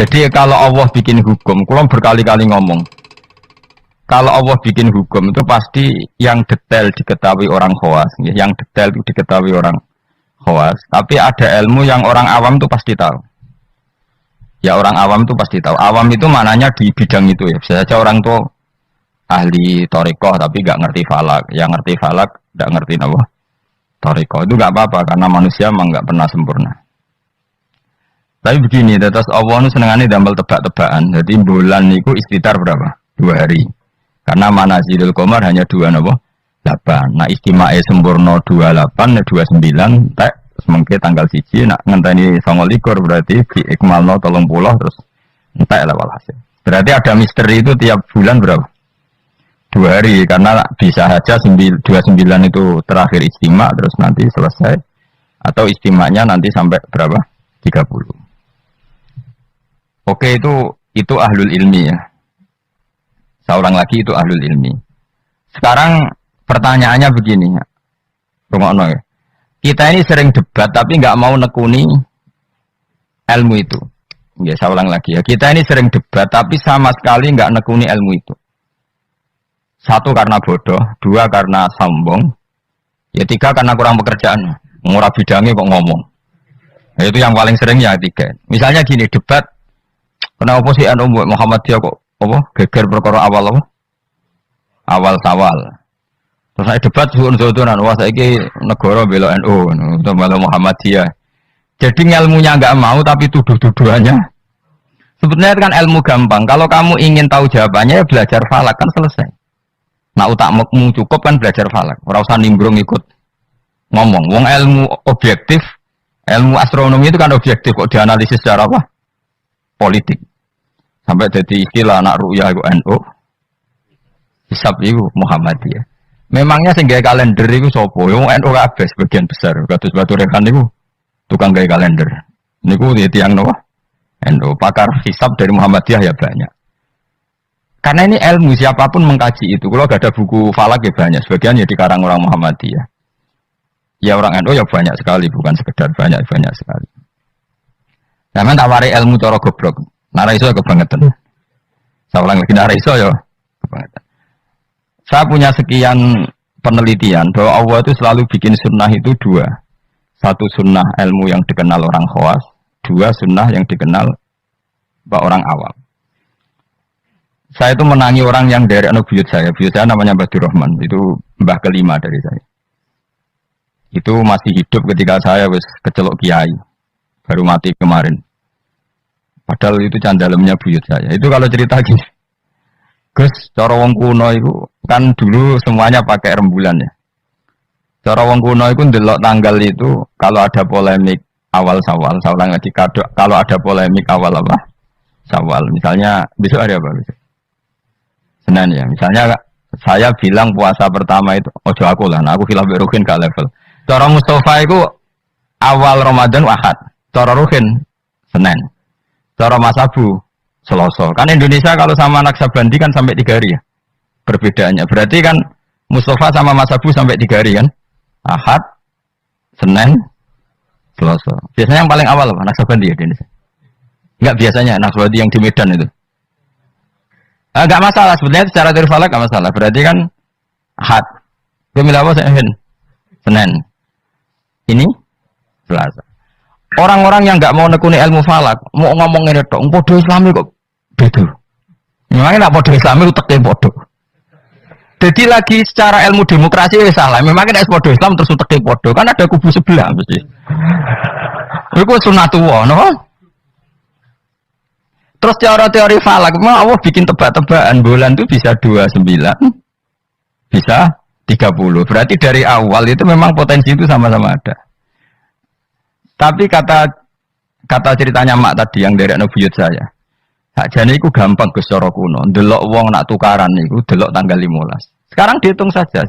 Jadi kalau Allah bikin hukum, kurang berkali-kali ngomong. Kalau Allah bikin hukum itu pasti yang detail diketahui orang khawas, yang detail itu diketahui orang khawas. Tapi ada ilmu yang orang awam itu pasti tahu. Ya orang awam itu pasti tahu. Awam itu mananya di bidang itu ya. Bisa saja orang tuh ahli torikoh tapi nggak ngerti falak. Yang ngerti falak nggak ngerti apa torikoh. Itu nggak apa-apa karena manusia memang nggak pernah sempurna. Tapi begini, terus Allah itu senengannya damel tebak-tebakan. Jadi bulan itu istitar berapa? 2 hari. Karena manazilul qamar hanya 2 apa? 8. Nah istima'e sempurna 28, 29, tak semengke tanggal 1, nak ngenteni 29 berarti di ikmalno 30 terus entek lah walhasil. Berarti ada misteri itu tiap bulan berapa? 2 hari, karena bisa saja 29 itu terakhir istimak terus nanti selesai. Atau istimaknya nanti sampai berapa? 30. Oke, itu ahlul ilmi ya. Seorang lagi itu ahlul ilmi. Sekarang pertanyaannya begini, rungokno ya. Kita ini sering debat tapi nggak mau nekuni ilmu itu. Ya, saya ulang lagi ya. Kita ini sering debat tapi sama sekali nggak nekuni ilmu itu. 1 karena bodoh, 2 karena sombong, ya 3 karena kurang pekerjaan. Ngurah bidangnya kok ngomong. Nah, itu yang paling sering ya 3. Misalnya gini, debat, kenapa sih Muhammadiyah kok apa geger perkara awal apa? Awal Sawal. Terus saya debat suun-suunan, wah saiki negara bela NU atau bela Muhammadiyah. Jadi ilmunya enggak mau tapi tuduh-tuduhannya. Sebetulnya kan ilmu gampang. Kalau kamu ingin tahu jawabannya ya belajar falak kan selesai. Nah utakmu cukup kan belajar falak. Ora usah nimbrung ikut ngomong. Wong ilmu objektif, ilmu astronomi itu kan objektif kok dianalisis secara apa? Politik. Sampai jadi istilah anak ru'yah itu NU, hisab itu Muhammadiyah. Memangnya sing gawe kalender itu sapa? Wong NU kabeh sebagian besar. Kados Batu Rekan niku tukang gawe kalender. Niku tiyang napa? NU. Pakar hisab dari Muhammadiyah ya banyak. Karena ini ilmu siapapun mengkaji itu. Kalau gak ada buku falak ya banyak. Sebagian ya dikarang orang Muhammadiyah. Ya orang NU ya banyak sekali, bukan sekedar banyak sekali. Zaman tak wari ilmu cara goblok. Nara iso kebangetan. Saya ulang lagi nara iso ya kebangetan. Saya punya sekian penelitian bahwa Allah itu selalu bikin sunnah itu 2. 1 sunnah ilmu yang dikenal orang khawas, 2 sunnah yang dikenal orang awam. Saya itu menangi orang yang dari buyut saya namanya Mbah Durrahman, itu mbah kelima dari saya. Itu masih hidup ketika saya wis kecelok kiai, baru mati kemarin. Padahal itu candalemnya buyut saya. Itu kalau cerita gini, Gus, cara wong kuno itu kan dulu semuanya pakai rembulan ya. Cara wong kuno itu ndelok tanggal itu kalau ada polemik awal Sawal, saya ulang lagi, kalau ada polemik awal apa? Sawal. Misalnya besok hari apa besok? Senin ya. Misalnya saya bilang puasa pertama itu ojo aku lah, nah aku khilaf Ruhin gak level. Cara Mustafa itu awal Ramadan Ahad, cara Ruhin Senin. Cara Mas Abu Selasa. Kan Indonesia kalau sama Naksabandi kan sampai 3 hari ya. Perbedaannya. Berarti kan Mustafa sama Mas Abu sampai 3 hari kan. Ahad, Senin, Selasa. Biasanya yang paling awal apa? Naksabandi ya di Indonesia. Enggak biasanya Naksabandi yang di Medan itu. Enggak masalah. Sebenarnya secara teori falak enggak masalah. Berarti kan Ahad. Itu milih apa saya Senin. Ini Selasa. Orang-orang yang nggak mau nekuni ilmu falak, mau ngomong ini dong, podo Islami kok beda. Memangnya nak podo Islami uteknya podo. Jadi lagi secara ilmu demokrasi ya salah. Memangnya nak podo Islam terus uteknya podo, kan ada kubu sebelah mesti. Itu sunatullah, no? Terus teori falak, mau Allah bikin tebak-tebakan bulan itu bisa 29, bisa 30. Berarti dari awal itu memang potensi itu sama-sama ada. Tapi kata ceritanya mak tadi yang dari buyut saya, sakjane iku gampang Gus cara kuno. Delok wong nak tukaran niku delok tanggal 15. Sekarang dihitung saja.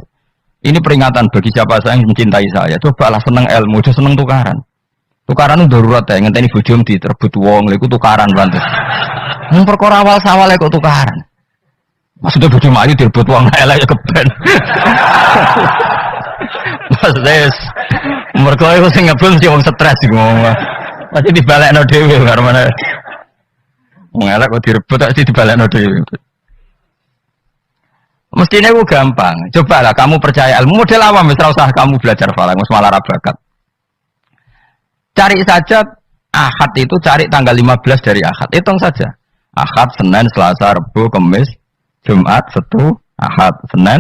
Ini peringatan bagi siapa yang mencintai saya. Cobalah seneng ilmu, aja seneng tukaran. Tukaran itu darurat ya, ngenteni bojo diterbut wong, lha iku tukaran pantes. Mun perkara awal sawale kok tukaran. Maksudnya bojo ayu direbut wong elek ya keben. Maksudnya mergo iku sing ngebul mesti wong stres iku ngomong. Pasti dibalekno dhewe karo mana. Ngelak kok direbut tak dibalekno dhewe. Mestinya itu gampang. Cobalah kamu percaya ilmu model awam, misal usah kamu belajar falak, malah ra bakat. Cari saja Ahad itu cari tanggal 15 dari Ahad. Hitung saja. Ahad, Senin, Selasa, Rabu, Kamis, Jumat, Sabtu, Ahad. Senin,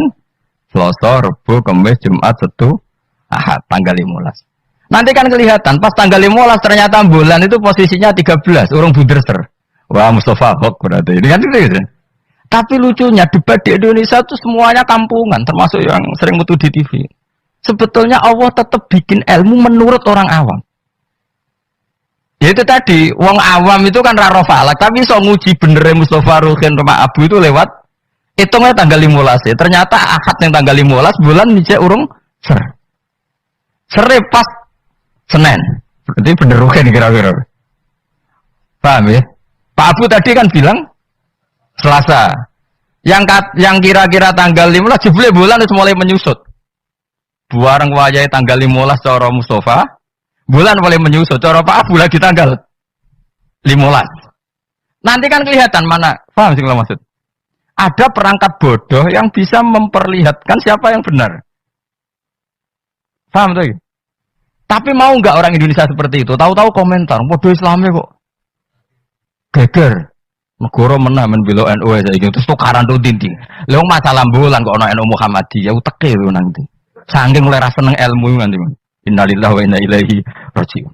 Selasa, Rabu, Kamis, Jumat, Sabtu, Ahad. Tanggal 15. Nanti kan kelihatan pas tanggal 15 ternyata bulan itu posisinya 13, urung buderser. Wah, Mustafa Hok berarti. Ini kan gitu. Tapi lucunya debat di Indonesia itu semuanya kampungan, termasuk yang sering mutu di TV. Sebetulnya Allah tetap bikin ilmu menurut orang awam. Ya itu tadi, wong awam itu kan raro falak, tapi so nguji bener Mustafa Ruhin Rumah Abu itu lewat hitungnya tanggal 15 ya. Ternyata Ahad yang tanggal 15 bulan dicek urung ser. Sere pas Senin. Berarti bener Ruhin kira-kira. Paham ya? Pak Abu tadi kan bilang Selasa. Yang kira-kira tanggal 15 jebule bulan itu mulai menyusut. Buareng wayahe tanggal 15 cara Mustafa, bulan mulai menyusut. Cara Pak Abu lagi tanggal 15. Nanti kan kelihatan mana, paham sih kalau maksud? Ada perangkat bodoh yang bisa memperlihatkan siapa yang benar. Paham tuh? Tapi mau nggak orang Indonesia seperti itu? Tahu-tahu komentar, bodoh Islamnya kok geger. Negara menah menbelo NU aja gitu. Terus tukaran tuh dinding. Lha masalah bulan kok ana NU Muhammadiyah uteke lho nanti. Saking mulai rasa seneng ilmu nanti. Innalillahi wa inna ilaihi raji'un.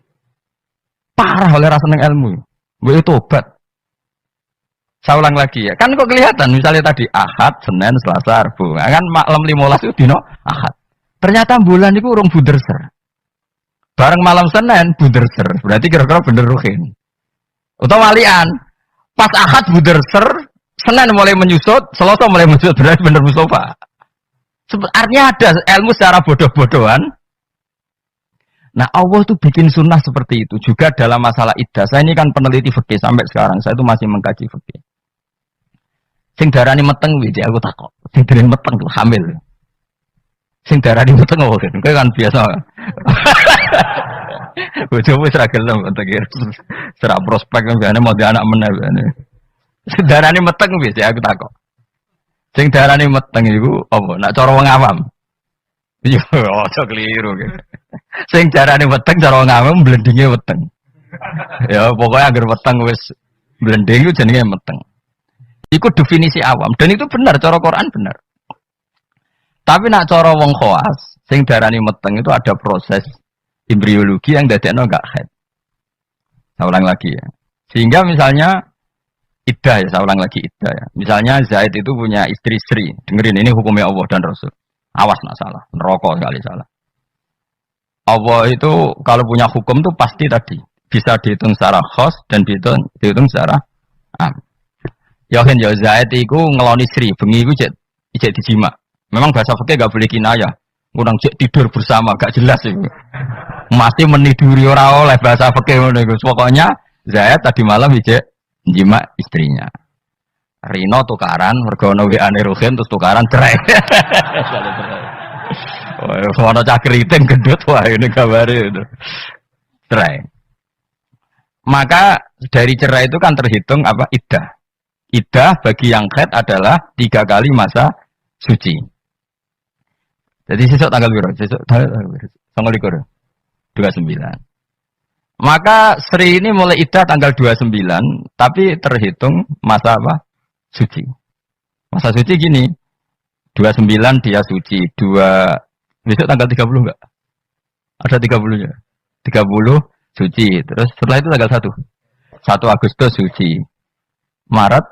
Parah oleh rasa seneng ilmu. Gue tobat. Saya ulang lagi ya. Kan kok kelihatan misalnya tadi Ahad, Senin, Selasa, Rabu. Kan malam 15 itu dino Ahad. Ternyata bulan itu urung buderser. Bareng malam Senin buderser. Berarti kira-kira bener Ruhin. Utawa walian. Pas Ahad buderser, Senin mulai menyusut, Selasa mulai menyusut, berarti bener Mustafa. Artinya ada ilmu secara bodoh-bodohan. Nah Allah tuh bikin sunnah seperti itu juga dalam masalah iddah. Saya ini kan peneliti fikih sampai sekarang, saya itu masih mengkaji fikih. Sing darani meteng wiji aku takok. Sing darani meteng tuh hamil. Sing darani meteng oh kan biasa. Bojo wis ra gelem kok kira. Serak prospek kan mau di anak meneh bene. Darane meteng wis ya aku takok. Sing darane meteng iku apa? Nak cara wong awam. Yo aja keliru. Sing darane meteng cara wong awam blendinge weteng. Ya pokoknya agar weteng wis blending iku jenenge meteng. Iku definisi awam dan itu benar cara Quran benar. Tapi nak cara wong khawas, sing darane meteng itu ada proses embriologi yang dadekno enggak haid. Saya ulang lagi ya. Sehingga misalnya iddah ya, saya ulang lagi iddah ya. Misalnya Zaid itu punya istri Sri. Dengerin ini hukumnya Allah dan Rasul. Awas nak salah, neraka sekali salah. Allah itu kalau punya hukum tuh pasti tadi bisa dihitung secara khos dan dihitung secara am. Yakin ya Zaid itu ngeloni Sri, bengi itu cek dijima. Memang bahasa fikih enggak boleh kinayah. Ngundang cek tidur bersama, gak jelas itu. Masih meniduri orang oleh bahasa fikih ngono iku. Pokoknya Zaid tadi malam ijek jima istrinya. Rino tukaran mergo ono WA-ne Ruhin terus tukaran cerai. Wah, ono cah keriting gendut wah ini kabare itu. Cerai. Maka dari cerai itu kan terhitung apa iddah. Iddah bagi yang haid adalah 3 kali masa suci. Jadi sesuk tanggal berapa? Sesuk tanggal 29. Maka Sri ini mulai iddah tanggal 29, tapi terhitung masa apa? Suci. Masa suci gini. 29 dia suci, besok tanggal 30 enggak? Ada 30-nya. 30 suci. Terus setelah itu tanggal 1 Agustus suci. Maret,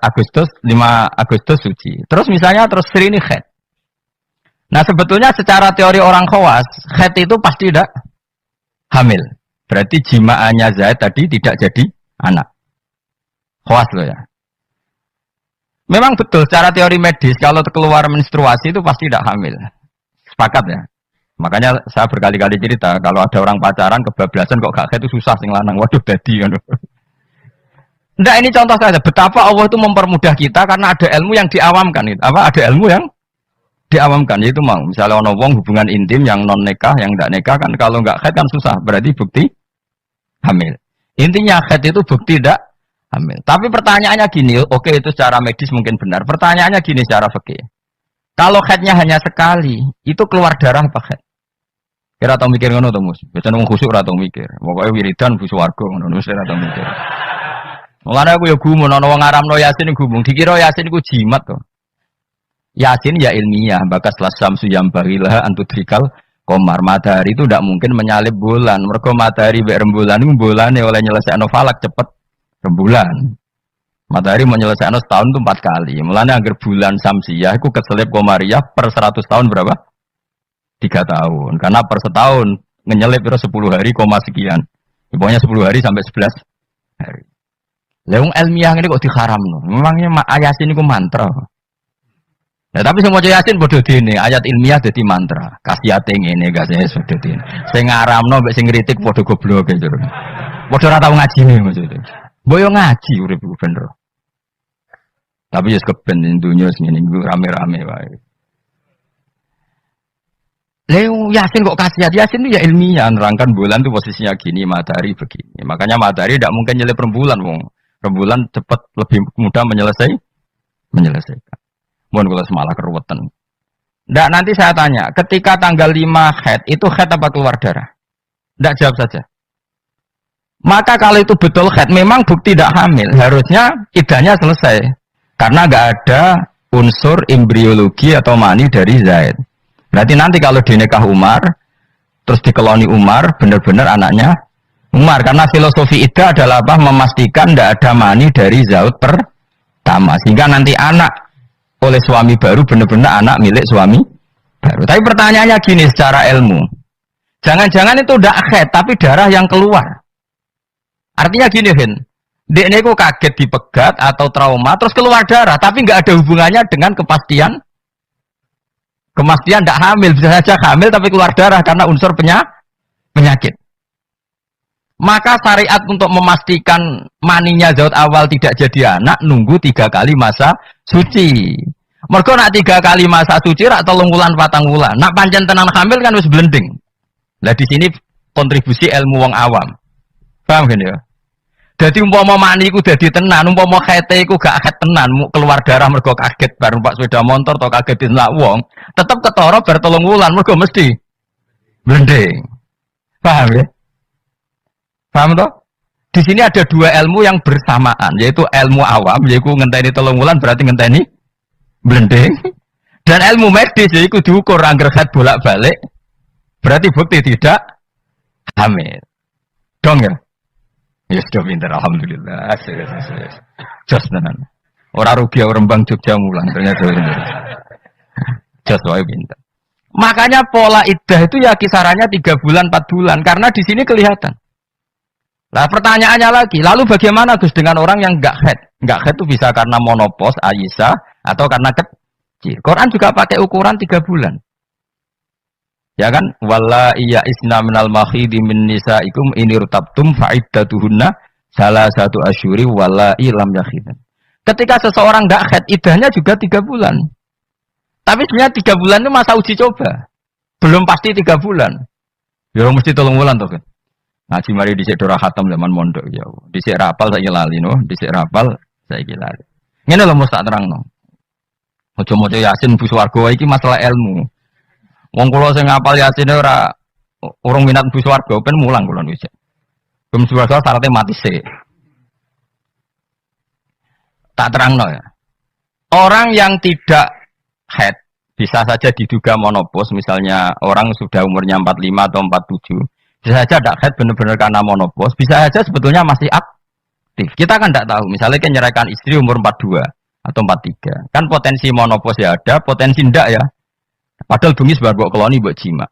Agustus, 5 Agustus suci. Terus misalnya terus Sri ini haid. Nah sebetulnya secara teori orang khawas, haid itu pasti tidak hamil. Berarti jimaannya Zaid tadi tidak jadi anak. Khawas loh ya. Memang betul secara teori medis kalau keluar menstruasi itu pasti tidak hamil. Sepakat ya. Makanya saya berkali-kali cerita kalau ada orang pacaran kebablasan kok gak haid itu susah sing lanang. Waduh dadi kan. Nggak, ini contoh saja betapa Allah itu mempermudah kita karena ada ilmu yang diawamkan itu. Apa ada ilmu yang diawamkan yaitu mau misalnya ono wong hubungan intim yang non nikah yang enggak nikah kan kalau enggak haid kan susah berarti bukti hamil. Intinya haid itu bukti tidak hamil. Tapi pertanyaannya gini, oke itu secara medis mungkin benar. Pertanyaannya gini secara fikih. Kalau haidnya hanya sekali, itu keluar darah apa haid? Kira tau mikir ngono to, Mus? Biasane wong khusuk ora tau mikir. Pokoke wiridan bu swarga ngono wis ora tau mikir. Mulane aku ya gumun ana wong ngaramno Yasin gumung, dikira Yasin iku jimat to. Yasin ya ilmiah, bakas lasam suyam barilah antudrikal komar. Matahari itu tidak mungkin menyalip bulan. Mergo matahari mbek rembulan iku bulane oleh nyelesaikno falak cepet rembulan. Matahari mau nyelesaikno setahun itu 4 kali. Mulane angger bulan samsiah iku keselip komariah per 100 tahun berapa? 3 tahun. Karena per setahun ngenyelip 10 hari koma sekian. Pokoknya 10 hari sampai 11 hari. Leung ilmiah ini kok diharamno. Memangnya Yasin iku mantra. Ya, tapi semua Yasin bodoh dene, ayat ilmiah dadi mantra. Kasihate ngene gak sih bodoh dene. Sing ngaramno mbek sing ngritik padha goblok e jero. Padha ora tau ngajine maksudnya. Mbok yo ngaji urip iku bener. Tapi wis keben dunya sing ngene rame-rame wae. Leo Yasin kok kasihat? Yasin itu ya ilmiah nerangkan bulan itu posisinya gini, matahari begini. Makanya matahari tidak mungkin nyelip rembulan, wong. Rembulan cepat lebih mudah menyelesaikan. Mohon kalau semalah keruwetan. Nggak, nanti saya tanya, ketika tanggal 5 haid, itu haid apa keluar darah? Nggak, jawab saja. Maka kalau itu betul haid, memang bukti tidak hamil. Harusnya idahnya selesai. Karena nggak ada unsur embriologi atau mani dari Zaid. Berarti nanti kalau dinikah Umar, terus dikeloni Umar, benar-benar anaknya Umar. Karena filosofi iddah adalah apa? Memastikan tidak ada mani dari Zaid pertama. Sehingga nanti anak oleh suami baru benar-benar anak milik suami baru. Tapi pertanyaannya gini secara ilmu. Jangan-jangan itu tidak haid, tapi darah yang keluar. Artinya gini, Hin. Dekne kok kaget dipegat atau trauma, terus keluar darah, tapi nggak ada hubungannya dengan kepastian tidak hamil. Bisa saja hamil tapi keluar darah karena unsur penyakit. Maka syariat untuk memastikan maninya Zaud awal tidak jadi anak, nunggu 3 kali masa suci. Mergo nak 3 kali masa suci rak 3 wulan 4 wulan. Nak pancen tenan hamil kan wis blending. Lah di sini kontribusi ilmu wong awam. Paham kan ya? Jadi umpama mani iku dadi tenan, umpama khete iku gak akeh tenan, keluar darah mergo kaget bar numpak sepeda motor atau kaget dilak wong, tetep ketara bar 3 wulan mergo mesti blending. Paham ya? Paham toh? Di sini ada 2 ilmu yang bersamaan, yaitu ilmu awam, yaitu ngenteni 3 wulan berarti ngenteni blending, dan ilmu medis yaitu diukur angger haid bolak-balik, berarti bukti tidak hamil. Dong ya? Ya sudah pintar, alhamdulillah. Jos tenan. Ora rugi orang Rembang Jogja mulang ternyata. Jos wae pintar. Makanya pola iddah itu ya kisarannya 3 bulan 4 bulan karena di sini kelihatan. Nah pertanyaannya lagi, lalu bagaimana Gus dengan orang yang enggak haid? Enggak haid itu bisa karena monopos, Aisyah, atau karena kecil. Quran juga pakai ukuran 3 bulan. Ya kan? Walla iya isna minal makhidi min nisaikum in irtabtum fa'iddatuhunna salasatu asyuri walla ilam yakhidan. Ketika seseorang enggak haid, iddahnya juga 3 bulan. Tapi sebenarnya 3 bulan itu masa uji coba. Belum pasti 3 bulan. Ya mesti 3 bulan toh kan. Ngaji mari dhisik dora khatam zaman mondok ya. Dhisik rapal saiki lali no, dhisik rapal saiki lali. Ngene lho mesti tak terangno. Aja maca Yasin bu swarga iki masalah ilmu. Wong kula sing ngapal Yasin ora urung minat bu swarga ben mulang kula wis. Bu swarga syaratnya mati sik. Tak terangno ya. Orang yang tidak haid bisa saja diduga monopos, misalnya orang sudah umurnya 45 atau 47. Bisa saja tidak haid benar-benar karena monopos, bisa saja sebetulnya masih aktif. Kita kan tidak tahu, misalnya kan nyerahkan istri umur 42 atau 43. Kan potensi monopos ya ada, potensi tidak ya. Padahal bengis baru buat koloni buat jima.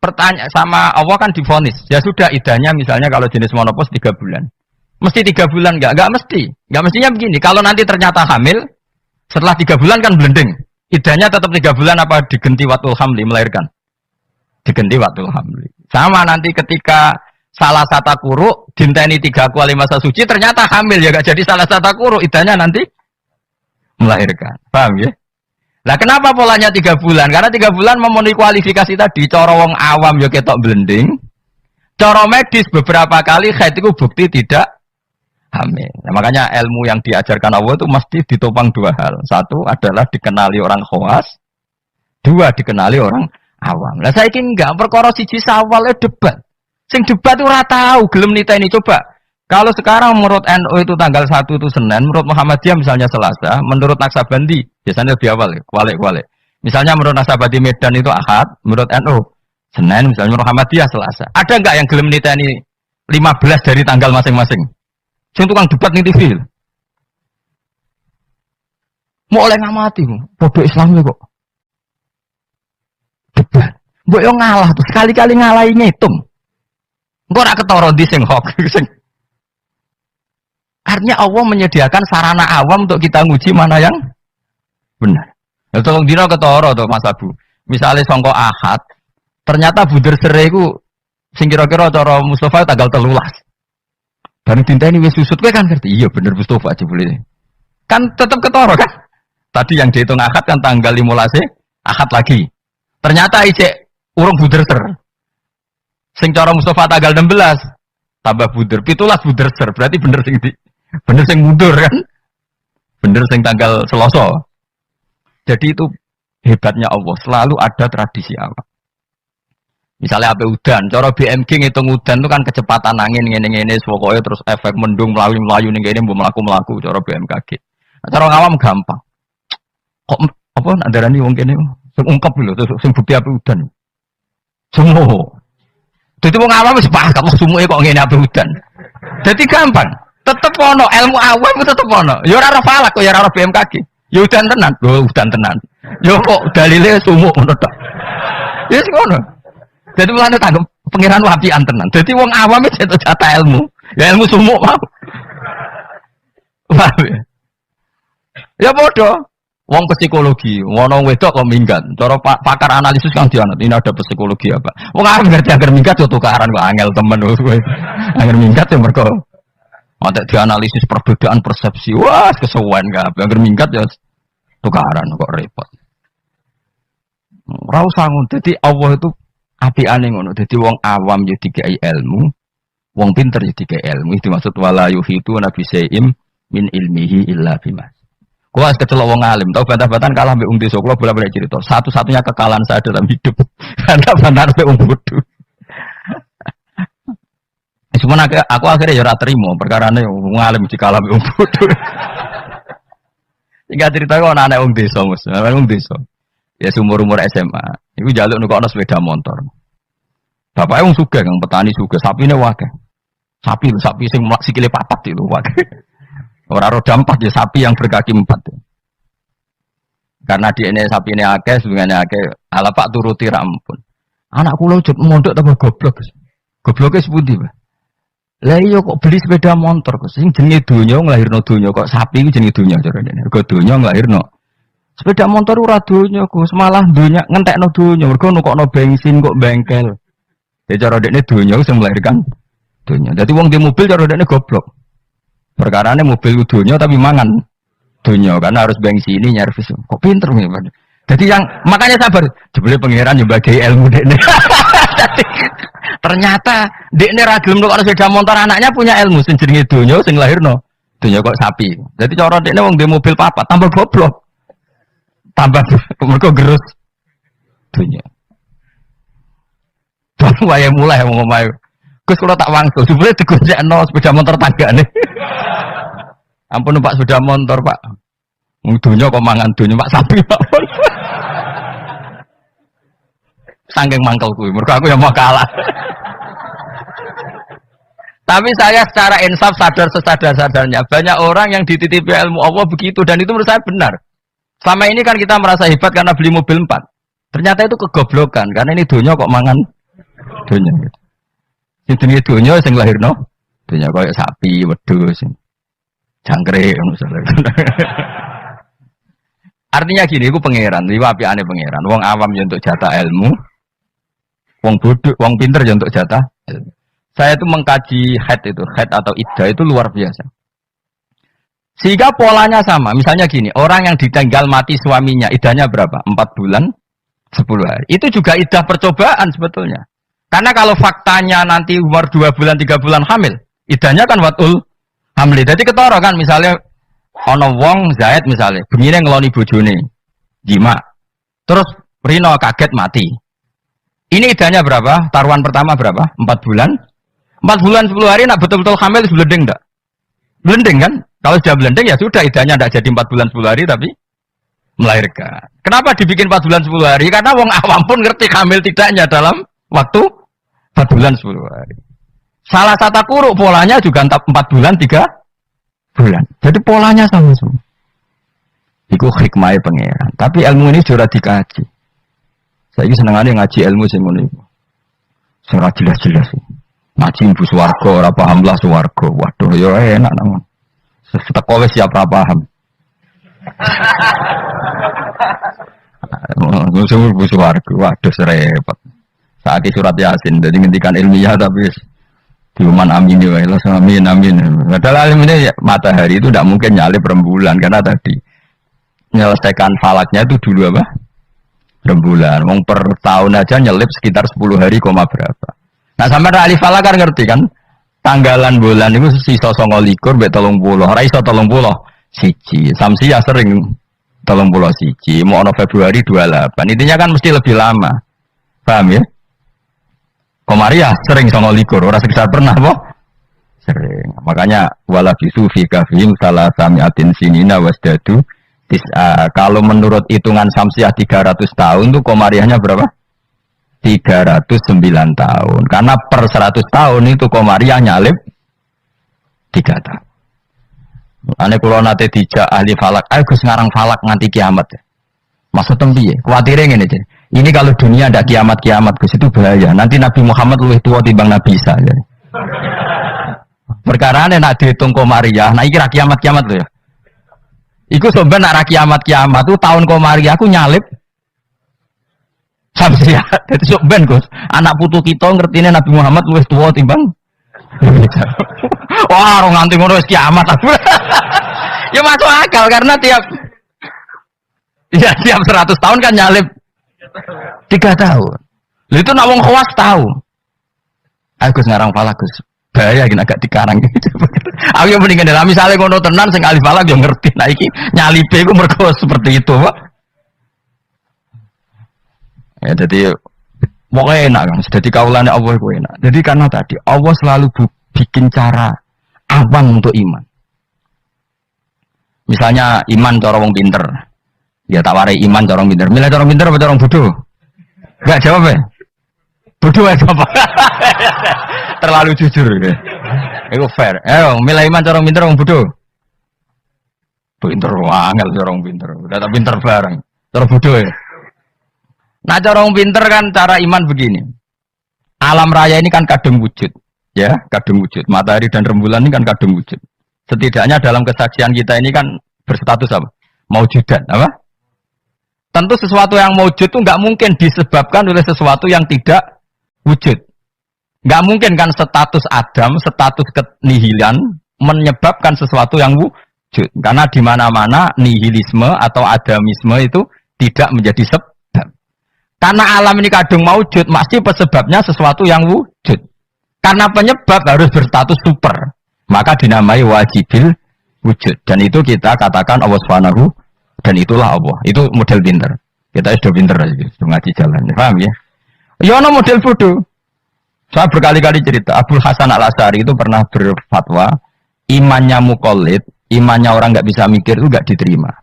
Pertanyaan sama Allah kan divonis, ya sudah idahnya misalnya kalau jenis monopos 3 bulan. Mesti 3 bulan enggak mesti. Enggak mestinya begini, kalau nanti ternyata hamil, setelah 3 bulan kan blending. Idahnya tetap 3 bulan apa digenti watul hamli melahirkan? Digenti watul hamli. Sama nanti ketika salah satu kuru dinteni 3 kali masa suci ternyata hamil ya gak jadi salah satu kuru idahnya nanti melahirkan. Paham ya? Lah kenapa polanya 3 bulan? Karena 3 bulan memenuhi kualifikasi tadi. Cara wong awam ya ketok blending. Cara medis beberapa kali haid itu bukti tidak hamil. Nah, makanya ilmu yang diajarkan Allah itu mesti ditopang dua hal. Satu adalah dikenali orang khawas, dua dikenali orang awam. Lah saiki enggak perkara siji sawale debat. Sing debat itu ora tahu gelem niteni coba. Kalau sekarang menurut NU itu tanggal 1 itu Senin, menurut Muhammadiyah misalnya Selasa, menurut Naksabandi biasanya lebih awal ya, kualik. Misalnya menurut Naksabandi Medan itu Ahad, menurut NU Senin, misalnya menurut Muhammadiyah Selasa. Ada enggak yang gelem niteni 15 dari tanggal masing-masing? Sing tukang debat ning TV. Mau oleh ngamati, bodoh Islam kok. Debat. Mbok yo ngalah tuh, sekali-kali ngalahi ngitung. Engko ora ketara ndi sing hok sing. Artinya Allah menyediakan sarana awam untuk kita nguji mana yang benar. Ya tolong dina ketara to Mas Abu. Misale sangka Ahad, ternyata bunder sere iku sing kira-kira cara Mustafa tanggal 13. Bareng dinteni wis susut kowe kan ngerti. Iya bener Mustafa jebule. Kan tetep ketara kan? Tadi yang dihitung Ahad kan tanggal 15 Ahad lagi. Ternyata isek urung bunder ser. Sing cara Mustafa tanggal 16 tambah bunder 17 bunder ser. Berarti bener sing mundur kan? Bener sing tanggal Selasa. Jadi itu hebatnya Allah, selalu ada tradisi awal. Misalnya apa udan, cara BMG ngitung udan itu kan kecepatan angin ngene-ngene pokoknya terus efek mendung melayu ning kene mbok mlaku-mlaku cara BMKG. Nah, cara awam gampang. Kok apa ndarani wong kene sing ungkep lho sing bukti apa udan. Semua. Dadi wong awam wis paham kok sumuke kok ngene apa udan. Dadi gampang. Tetep ono ilmu awam tetep ono. Ya ora ora falak kok ya ora BMKG. Ya udan tenan, lho udan tenan. Ya kok dalile sumuk ngono tok. Ya sing ngono. Jadi mulane tanggep pengiran wapian tenan. Dadi wong awam wis jatah ilmu. Ya ilmu sumuk mau. Wah. Ya bodoh. Wong psikologi, ngono wedok kok minggat. Cara pakar analisis kan dianut, ini ada psikologi apa. Wong arep ngerti agar minggat yo tukaran kok angel temen kowe. Agar minggat yo mergo ada dianalisis perbedaan persepsi. Wah, kesuwen kabeh. Agar minggat ya tukaran kok repot. Ora usah ngono. Dadi Allah itu apikane ngono. Dadi wong awam yo dikai ilmu, wong pinter yo dikai ilmu. Itu maksud wala yuhitu nabi saim min ilmihi illa bima. Gua kecelok wong alim, tau bantah-bantahan kalah mbek wong desa. Kula bolak-balik cerita. Satu-satunya kekalahan saya dalam hidup. Bantah-bantahan mbek wong bodoh. Cuma aku akhirnya ya ora trimo, perkarane wong alim dikalah mbek wong bodoh. Tiga cerita kok ana anak wong desa, Mas. Wong desa. Ya umur-umur SMA. Iku njaluk nukokno sepeda motor. Bapaknya wong sugih, Kang petani sugih, sapine wae. Sapi sing sikile papat itu wae. Orang roda 4 ya sapi yang berkaki 4. Karena di ini sapi ini akeh, sebenarnya akeh. Ala Pak turuti rampun. Anak kula ujug mondok tambah goblok. Gobloknya sepundi, Pak? Lah iya kok beli sepeda motor kok. Sing jenenge donya nglahirno donya kok sapi iki jenenge donya carane. Mergo donya nglahirno. Sepeda motor ora donya kok, malah donya ngentekno donya. Mergo nukokno bensin kok bengkel. Ya cara dekne donya sing melahirkan donya. Dadi wong di mobil cara dekne goblok. Perkarane mobil dunia tapi mangan dunia karena harus bensin ini nyervis. Kok pinter nih Pak? Jadi yang makanya sabar. Jebule pangeran yo bagi ilmu dekne. Ternyata dekne ra gelem kok sepeda motor anaknya punya ilmu sing jenenge dunia sing lahirno. Dunia kok sapi. Jadi cara dekne wong di mobil papat tambah goblok. Tambah mergo gerus dunia. Baru wae mulai wong omahe. Gus kula tak wangsul, jebule digonjekno sepeda motor tanggane. Ampun numpak sepeda motor, Pak. Dunya kok mangan dunya Pak sapi, Pak. Saking mangkel kuwi, mergo aku yang mau kalah. Tapi saya secara insaf sadar sesadar-sadarnya banyak orang yang dititipi ilmu Allah begitu dan itu menurut saya benar. Selama ini kan kita merasa hebat karena beli mobil 4. Ternyata itu kegoblokan karena ini dunya kok mangan dunya gitu. Jenenge dunya sing lahirno dunya koyo sapi, wedhus, jangkrik misalnya. Artinya gini, iku pangeran, iki apikane pangeran. Wong awam yo untuk jatah ilmu, wong bodoh, wong pinter yo untuk jatah ilmu. Saya itu mengkaji haid atau iddah itu luar biasa. Sehingga polanya sama. Misalnya gini, orang yang ditinggal mati suaminya, iddahnya berapa? 4 bulan, 10 hari. Itu juga iddah percobaan sebetulnya. Karena kalau faktanya nanti umur 2 bulan, 3 bulan hamil, iddahnya kan watul Hamli. Jadi ketara kan misalnya ana wong Zaid misalnya, bengine ngeloni bojone. Jima. Terus Rino kaget mati. Ini idahnya berapa? Taruhan pertama berapa? 4 bulan. 4 bulan 10 hari nak betul-betul hamil blending enggak? Blending kan? Kalau sudah blending ya sudah idahnya enggak jadi 4 bulan 10 hari tapi melahirkan. Kenapa dibikin 4 bulan 10 hari? Karena wong awam pun ngerti hamil tidaknya dalam waktu 4 bulan 10 hari. Salah satu kuruk polanya juga 4 bulan 3 bulan. Jadi polanya sama semua. Iku hikmahnya pangeran. Tapi ilmu ini sudah dikaji. Saya senengannya ngaji ilmu sing ngono iku. Sing jelas-jelas. Ngaji ibu swarga ora paham lah swarga. Waduh ya enak namun. Seteko wis siap ora paham. Musuh ibu swarga. Waduh repot. Saat surat Yasin jadi ngendikan ilmiah tapi diuman amin ya Allah amin amin. Padahal ini matahari itu tidak mungkin nyalip rembulan karena tadi menyelesaikan falaknya itu dulu apa? Rembulan. Wong per tahun aja nyelip sekitar 10 hari koma berapa. Nah sampai ahli falak kan ngerti kan? Tanggalan bulan itu sisa 29 mbek 30. Ora iso 30 siji. Samsi ya sering 30 siji. Mau ono Februari 28. Intinya kan mesti lebih lama. Paham ya? Komaria sering 29. Ora sekitar pernah boh? Sering. Makanya wala bisu fi kafim salah samiatin sinina wasdadu. Kalau menurut hitungan Samsiah 300 tahun tuh komariahnya berapa? 309 tahun. Karena per 100 tahun itu komariah nyalip 3 tahun. Ane kula nate dijak ahli falak, ayo Gus ngarang falak nganti kiamat. Maksudnya piye? Kuwatire ngene aja. Ini kalau dunia ada kiamat-kiamat Gus itu bahaya. Nanti Nabi Muhammad lebih tua timbang Nabi Isa. Ya. Perkara nek dihitung komariah, nah iki ra kiamat-kiamat lho ya. Iku sebenarnya nak kiamat-kiamat tuh tahun komariah aku nyalip Samsiah. Jadi sebenarnya Gus, anak putu kita ngertine Nabi Muhammad luwih tua timbang. Wah, orang nganti ngono wis kiamat. Ya masuk akal karena tiap 100 tahun kan nyalip 3 tahun. Lalu itu nak wong khawas tahu. Aku ngarang falak Gus. Bahaya gini agak dikarang gitu. Aku yang mendingan dalam misalnya ngono tenan sing alif falak yo ngerti. Nah iki nyalipe iku mergo seperti itu, Pak. Ya jadi pokoknya enak kan. Jadi kaulane Allah iku enak. Jadi karena tadi Allah selalu bikin cara awam untuk iman. Misalnya iman cara wong pinter. Ya tak warai iman cara wong pinter. Milih cara pinter apa cara bodoh? Enggak jawab ya. Bodoh ya apa? Terlalu jujur ya. Itu fair. Milih iman cara pinter wong bodoh. Pinter angel cara wong pinter. Udah tak pinter bareng. Cara bodoh ya. Nah cara wong pinter kan cara iman begini. Alam raya ini kan kadung wujud. Ya, kadung wujud. Matahari dan rembulan ini kan kadung wujud. Setidaknya dalam kesaksian kita ini kan berstatus apa? Maujudan, apa? Tentu sesuatu yang maujud itu nggak mungkin disebabkan oleh sesuatu yang tidak wujud. Nggak mungkin kan status Adam, status kenihilan menyebabkan sesuatu yang wujud. Karena di mana-mana nihilisme atau adamisme itu tidak menjadi sebab. Karena alam ini kadung maujud, pasti sebabnya sesuatu yang wujud. Karena penyebab harus berstatus super. Maka dinamai wajibil wujud. Dan itu kita katakan Allah Subhanahu dan itulah Allah. Itu model pinter. Kita sudah pinter aja, sudah ngaji jalan. Paham ya? Ya ono model bodoh. Saya berkali-kali cerita, Abdul Hasan Al-Asy'ari itu pernah berfatwa, imannya muqallid, imannya orang nggak bisa mikir itu nggak diterima.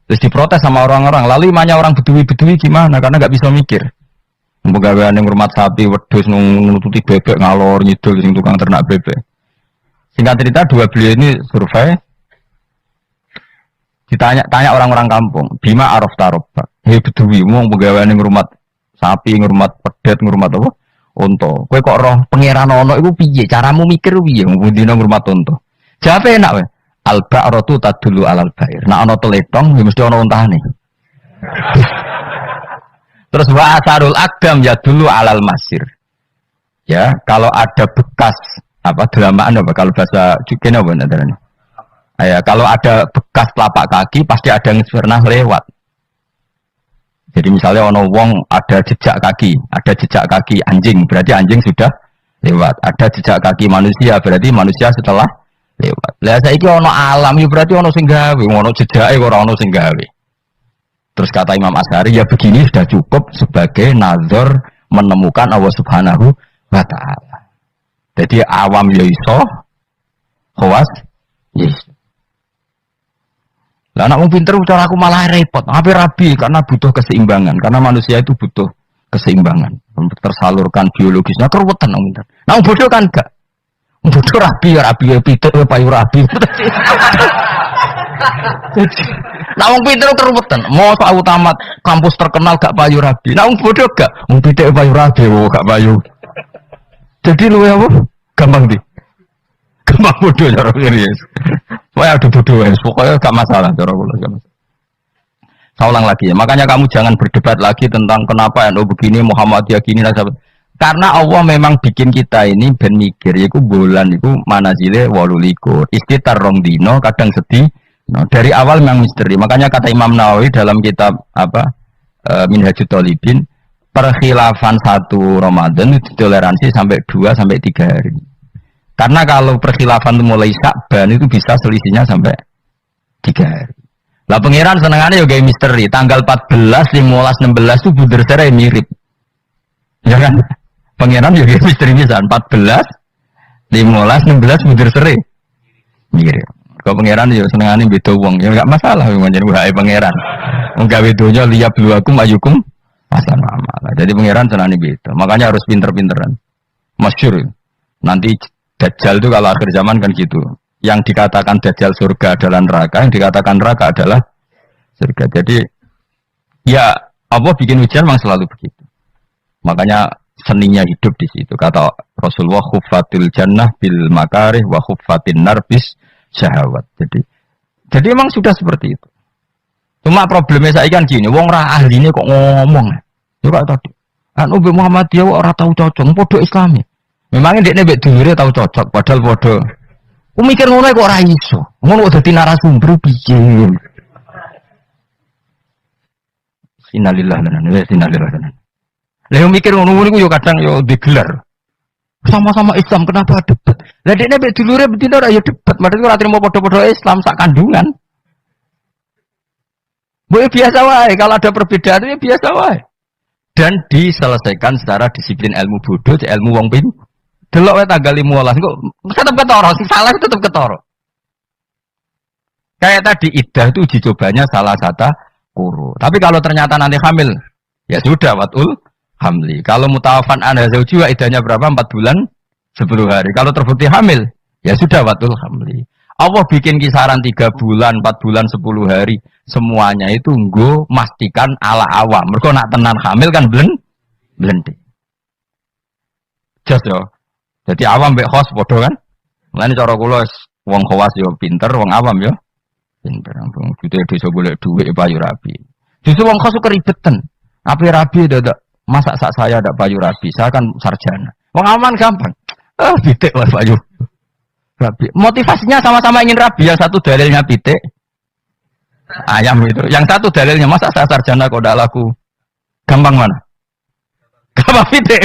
Terus diprotes sama orang-orang. Lalu imannya orang bedui-bedui gimana? Karena nggak bisa mikir. Pegawaian yang rumah sapi, wedhus nututi bebek ngalor nyidul sing tukang ternak bebek. Singkat cerita dua beliau ini survei. Tanya orang-orang kampung, Bima Araf Tarobak. Hei bedui, mau pegawaian yang rumah sapi, ngurmat pedet, ngurmat apa? Unta. Kowe kok roh pangeran ono iku piye? Caramu mikir piye ngundino ngurmat unta? Jawabe enak wae. Al-ba'ratu tadullu alal ba'ir. Nek ana teletong ya mesti ana untane. Terus wa asarul aqdam ya dulu alal masir. Ya, kalau ada bekas apa delamaan apa kalau bahasa Jukene apa namanya? Ya, kalau ada bekas telapak kaki pasti ada yang pernah lewat. Jadi misalnya ono wong ada jejak kaki anjing, berarti anjing sudah lewat. Ada jejak kaki manusia, berarti manusia setelah lewat. Lah saiki ana alam ya berarti ana sing gawe, ana jejake ora ana sing gawe. Terus kata Imam Asy'ari ya begini sudah cukup sebagai nazar menemukan Allah Subhanahu wa taala. Jadi awam ya iso, khawas yes. Lah anakmu pinter cara aku malah repot, hampir rabi karena butuh keseimbangan, karena manusia itu butuh keseimbangan untuk tersalurkan biologisnya keruwetan nang pinter. Nah bodoh kan gak. Bodoh rabi pitik payu rabi. Nah wong pinter keruwetan, mau aku tamat kampus terkenal gak payu rabi. Nah wong bodoh gak, wong pitik payu rabi gak payu. Jadi lu apa? Gampang di. Gampang bodoh cara serius. Wah ada bodoh ya, pokoknya gak masalah cara kula gak masalah. Saya ulang lagi ya, makanya kamu jangan berdebat lagi tentang kenapa NU begini, Muhammadiyah gini, karena Allah memang bikin kita ini ben mikir, yaitu bulan itu manazile 18, istitar rong dino, kadang sedih. No, dari awal memang misteri. Makanya kata Imam Nawawi dalam kitab Minhajut Thalibin, perkhilafan 1 Ramadan itu toleransi sampai 2 sampai 3 hari. Karena kalau perkhilafan itu mulai Sya'ban itu bisa selisihnya sampai 3 hari. Lah pangeran senengannya juga misteri. Tanggal 14, 15, 16 itu bunder serai mirip. Ya kan? Pangeran juga misteri bisa 14, 15, 16 bunder serai mirip. Kalau pangeran ya senengannya beda wong. Ya enggak masalah menjadi wahai pangeran. Enggak bedonya liap luakum ayukum asan amal. Jadi pangeran senengannya beda. Makanya harus pinter-pinteran. Masyhur. Nanti Dajjal itu kalau akhir zaman kan gitu. Yang dikatakan Dajjal surga adalah neraka, yang dikatakan neraka adalah surga. Jadi ya Allah bikin ujian memang selalu begitu. Makanya seninya hidup di situ. Kata Rasulullah, khuffatil jannah bil makarih wa khuffatin nar bis syahawat. Jadi memang sudah seperti itu. Cuma problemnya saya kan gini, wong ra ahline kok ngomong. Coba tadi. Anu Muhammadiyah ora tahu cocok, podo Islami. Memangnya dia nebek dulure tahu cocok, padahal podo. Aku mikir ngono kok ora iso. Ngono kok dadi narasumber piye. Innalillahi wa inna ilaihi raji'un. Lah mikir ngono niku yo kadang yo digelar. Sama-sama Islam kenapa debat? Lah dekne mek dulure betina ora ya debat, padahal ora trimo padha-padha Islam sak kandungan. Boleh biasa wae, kalau ada perbedaan itu ya biasa wae. Dan diselesaikan secara disiplin ilmu bodoh, ilmu wong pin. Delok wae tanggal 15 kok tetep ketara, sing salah tetep ketara. Kayak tadi iddah itu uji cobanya salah satu kuru. Tapi kalau ternyata nanti hamil, ya sudah watul hamli. Kalau mutawafan anda zauji wa iddahnya berapa? 4 bulan 10 hari. Kalau terbukti hamil, ya sudah watul hamli. Allah bikin kisaran 3 bulan, 4 bulan, 10 hari. Semuanya itu nggo mastikan ala awam. Mergo nak tenan hamil kan blendi. Just yo. Jadi awam mbek khos padha kan? Mulane cara kula wong khawas yo pinter, wong awam yo pinter. Wong duwe desa golek dhuwit payu rabi. Justru wong khos keribetan. Ape rabi dadak masak sak saya ada payu rabi. Saya kan sarjana. Wong aman gampang. Pitik wae payu rabi. Motivasinya sama-sama ingin rabi. Yang satu dalilnya pitik ayam itu. Yang satu dalilnya masa saya sarjana kok ndak laku. Gampang mana? Gampang pitik.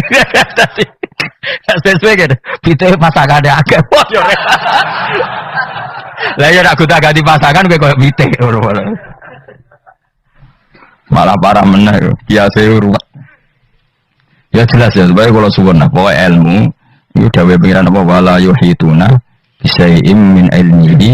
Sesuai gitu. Pitik masakan ada agak. Lah ya nak kudu agak dipasakan kowe koyo pitik ngono. Malah parah meneh yo. Biasa ruwet. Ya jelas ya, sebagai kalau suwun bahwa ilmu itu dawuh pengiran apa wala yuhituna bisyai'im min ilmihi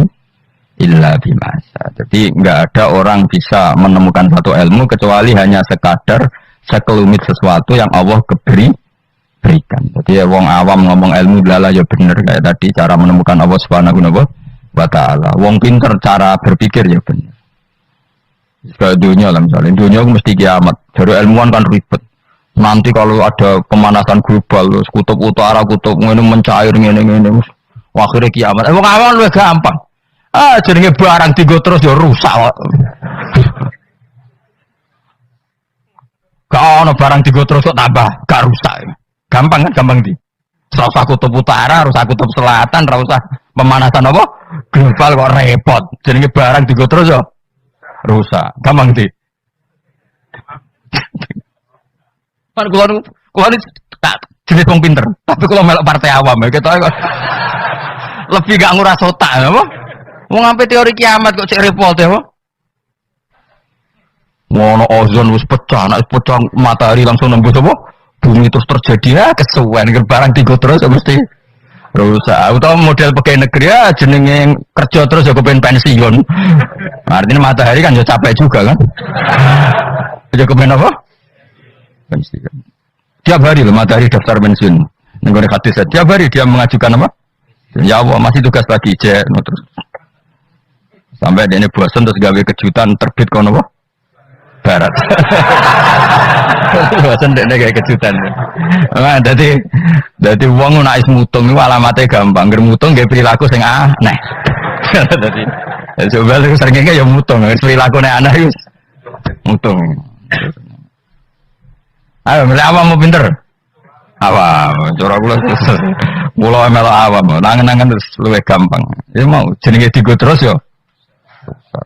illa bimasa. Jadi enggak ada orang bisa menemukan satu ilmu kecuali hanya sekadar sekelumit sesuatu yang Allah berikan. Jadi ya wong awam ngomong ilmu lala ya bener kayak tadi cara menemukan Allah Subhanahu wa taala. Wong pinter cara berpikir ya bener. Kayak dunia lah misalnya, dunia mesti kiamat. Jadi ilmuwan kan ribet. Nanti kalau ada pemanasan global, kutub utara, kutub ini mencair, ini, akhirnya kiamat. Wong awam lebih gampang. Jadinya barang tiga terus ya rusak. Gak ada barang tiga terus kok tambah, gak rusak. Gampang kan, gampang di. Rusak kutub utara, rusak kutub selatan, rusak pemanasan apa? Global kok repot. Jadinya barang tiga terus ya rusak. Gampang di. Kan kalau tak jenis wong pinter, tapi kalau melok partai awam ya kita. Lebih gak nguras otak apa? Wong sampai teori kiamat kok cek repot ya, apa? Ngono ozon wis pecah, nek pecah matahari langsung nembus apa? Bumi terus terjadi ya kesuwen barang tigo terus mesti rusak. Atau model pegawai negeri ya jenenge kerja terus ya kepen pensiun. Artinya matahari kan ya capek juga kan. Ya kepen apa? Pensiun. Tiap hari loh matahari daftar pensiun. Nenggone hadis tiap hari dia mengajukan apa? Ya Allah masih tugas lagi cek terus. Sampai dia ini bosan terus gawe kejutan terbit kono apa? Barat. Bosan dia kayak kejutan. Nah, jadi wong nek is mutung itu alamatnya gampang. Ger mutung gawe perilaku sing aneh. Dadi coba seringnya ya mutung, perilaku nek aneh wis mutung. Ayo, milih awam mau pinter. Awam, cara kula mula melok awam, nangen-nangen terus luwih gampang. Ya mau jenenge digo terus ya.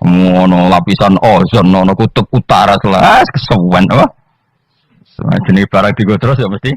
Ngono lapisan ozon, ono kutub utara selas kesuwen apa? Jenenge barang digo terus ya mesti